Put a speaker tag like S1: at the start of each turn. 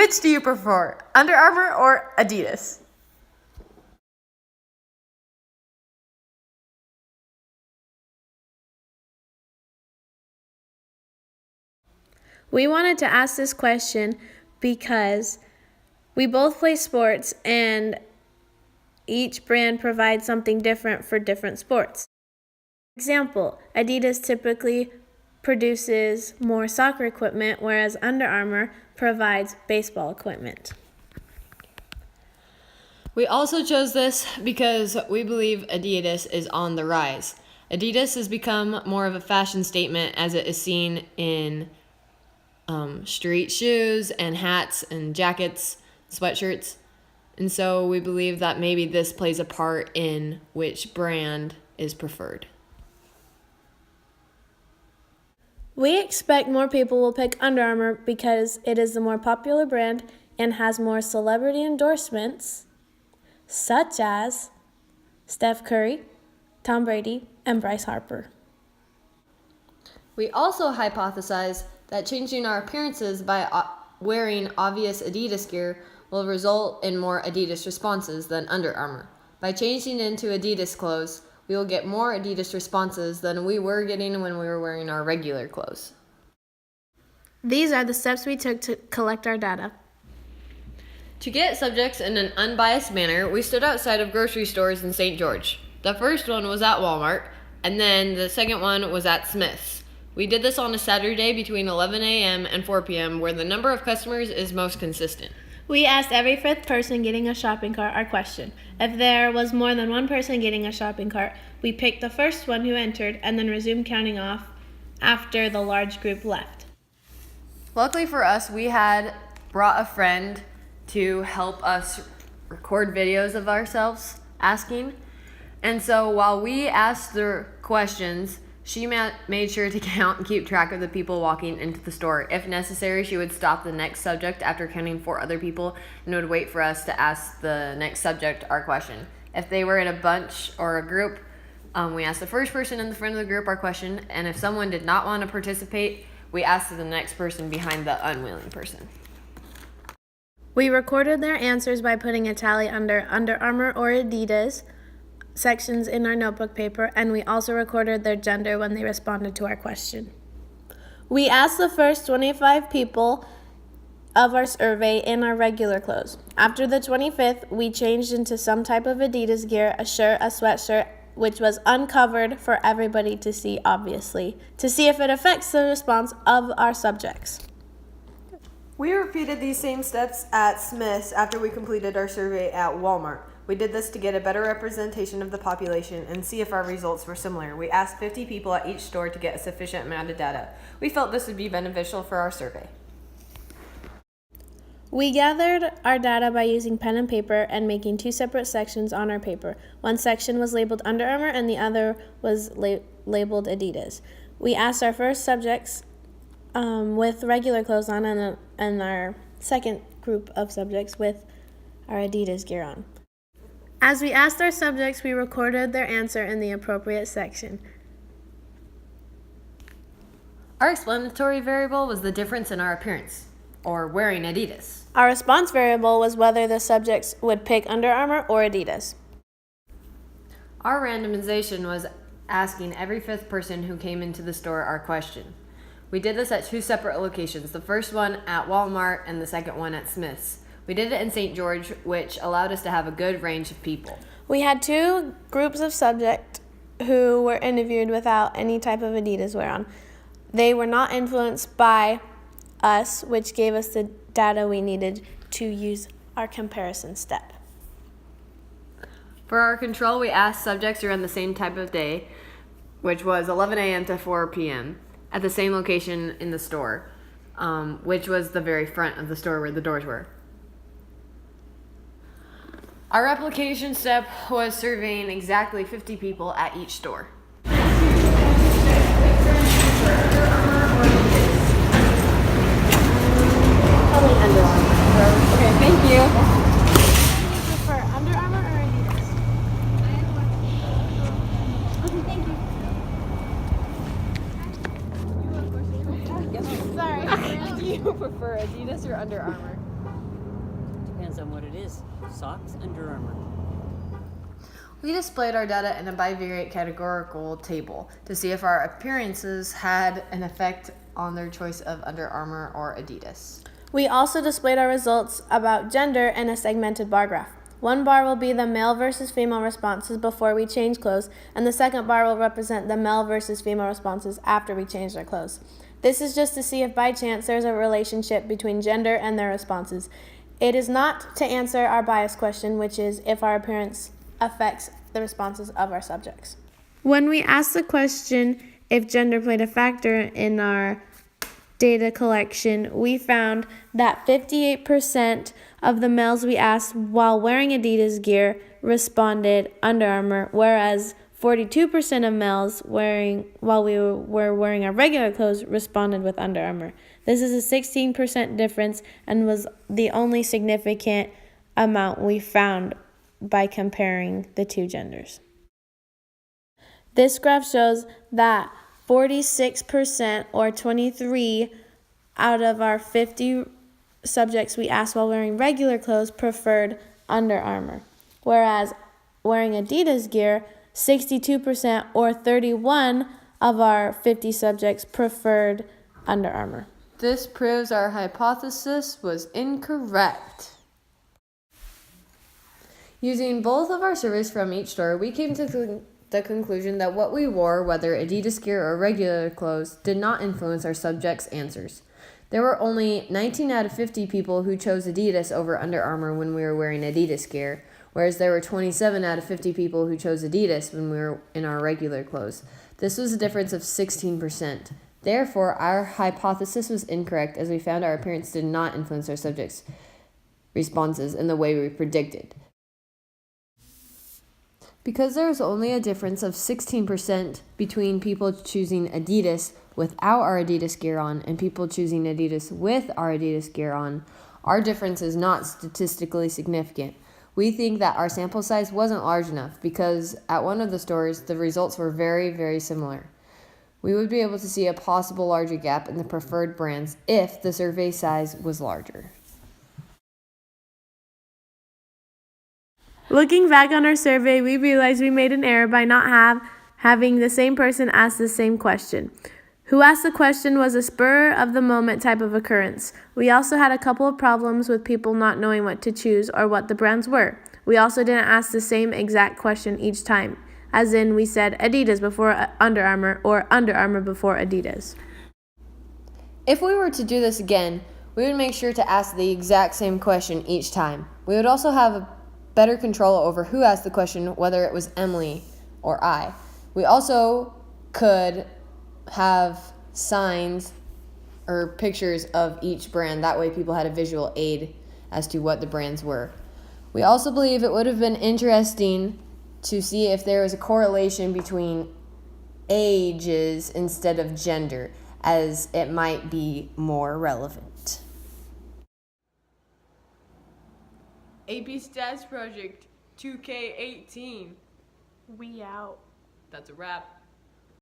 S1: Which do you prefer, Under Armour or Adidas?
S2: We wanted to ask this question because we both play sports and each brand provides something different for different sports. For example, Adidas typically produces more soccer equipment, whereas Under Armour provides baseball equipment.
S3: We also chose this because we believe Adidas is on the rise. Adidas has become more of a fashion statement as it is seen in street shoes and hats and jackets, sweatshirts. And so we believe that maybe this plays a part in which brand is preferred.
S2: We expect more people will pick Under Armour because it is the more popular brand and has more celebrity endorsements, such as Steph Curry, Tom Brady, and Bryce Harper.
S3: We also hypothesize that changing our appearances by wearing obvious Adidas gear will result in more Adidas responses than Under Armour. By changing into Adidas clothes, we will get more Adidas responses than we were getting when we were wearing our regular clothes.
S2: These are the steps we took to collect our data.
S3: To get subjects in an unbiased manner, we stood outside of grocery stores in St. George. The first one was at Walmart, and then the second one was at Smith's. We did this on a Saturday between 11 a.m. and 4 p.m. where the number of customers is most consistent.
S2: We asked every fifth person getting a shopping cart our question. If there was more than one person getting a shopping cart, we picked the first one who entered and then resumed counting off after the large group left.
S3: Luckily for us, we had brought a friend to help us record videos of ourselves asking. And so while we asked the questions, she made sure to count and keep track of the people walking into the store. If necessary, she would stop the next subject after counting 4 other people and would wait for us to ask the next subject our question. If they were in a bunch or a group, we asked the first person in the front of the group our question, and if someone did not want to participate, we asked the next person behind the unwilling person.
S2: We recorded their answers by putting a tally under Under Armour or Adidas sections in our notebook paper, and we also recorded their gender when they responded to our question. We asked the first 25 people of our survey in our regular clothes. After the 25th, we changed into some type of Adidas gear, a shirt, a sweatshirt, which was uncovered for everybody to see, obviously, to see if it affects the response of our subjects.
S1: We repeated these same steps at Smith's after we completed our survey at Walmart. We did this to get a better representation of the population and see if our results were similar. We asked 50 people at each store to get a sufficient amount of data. We felt this would be beneficial for our survey.
S2: We gathered our data by using pen and paper and making 2 separate sections on our paper. One section was labeled Under Armour and the other was labeled Adidas. We asked our first subjects with regular clothes on and our second group of subjects with our Adidas gear on. As we asked our subjects, we recorded their answer in the appropriate section.
S3: Our explanatory variable was the difference in our appearance, or wearing Adidas.
S2: Our response variable was whether the subjects would pick Under Armour or Adidas.
S3: Our randomization was asking every 5th person who came into the store our question. We did this at 2 separate locations, the first one at Walmart and the second one at Smith's. We did it in St. George, which allowed us to have a good range of people.
S2: We had 2 groups of subjects who were interviewed without any type of Adidas wear on. They were not influenced by us, which gave us the data we needed to use our comparison step.
S3: For our control, we asked subjects around the same type of day, which was 11 a.m. to 4 p.m. at the same location in the store, which was the very front of the store where the doors were. Our replication step was surveying exactly 50 people at each store.
S2: Okay,
S3: thank you.
S2: Do you prefer Under Armour or Adidas? Okay, thank you. Sorry.
S3: Do you prefer Adidas or Under Armour?
S4: on what it is. Socks, Under Armour.
S1: We displayed our data in a bivariate categorical table to see if our appearances had an effect on their choice of Under Armour or Adidas.
S2: We also displayed our results about gender in a segmented bar graph. One bar will be the male versus female responses before we change clothes, and the second bar will represent the male versus female responses after we change our clothes. This is just to see if by chance there's a relationship between gender and their responses. It is not to answer our bias question, which is if our appearance affects the responses of our subjects. When we asked the question if gender played a factor in our data collection, we found that 58% of the males we asked while wearing Adidas gear responded Under Armour, whereas 42% of males while we were wearing our regular clothes responded with Under Armour. This is a 16% difference and was the only significant amount we found by comparing the two genders. This graph shows that 46% or 23 out of our 50 subjects we asked while wearing regular clothes preferred Under Armour, whereas wearing Adidas gear, 62% or 31 of our 50 subjects preferred Under Armour.
S3: This proves our hypothesis was incorrect. Using both of our surveys from each store, we came to the conclusion that what we wore, whether Adidas gear or regular clothes, did not influence our subjects' answers. There were only 19 out of 50 people who chose Adidas over Under Armour when we were wearing Adidas gear, whereas there were 27 out of 50 people who chose Adidas when we were in our regular clothes. This was a difference of 16%. Therefore, our hypothesis was incorrect as we found our appearance did not influence our subjects' responses in the way we predicted. Because there was only a difference of 16% between people choosing Adidas without our Adidas gear on and people choosing Adidas with our Adidas gear on, our difference is not statistically significant. We think that our sample size wasn't large enough because at one of the stores, the results were very, very similar. We would be able to see a possible larger gap in the preferred brands if the survey size was larger.
S2: Looking back on our survey, we realized we made an error by not having the same person ask the same question. Who asked the question was a spur-of-the-moment type of occurrence. We also had a couple of problems with people not knowing what to choose or what the brands were. We also didn't ask the same exact question each time, as in we said Adidas before Under Armour or Under Armour before Adidas.
S3: If we were to do this again, we would make sure to ask the exact same question each time. We would also have a better control over who asked the question, whether it was Emily or I. We also could have signs or pictures of each brand. That way people had a visual aid as to what the brands were. We also believe it would have been interesting to see if there was a correlation between ages instead of gender, as it might be more relevant.
S5: AP Stats Project 2K18.
S2: We out.
S5: That's a wrap.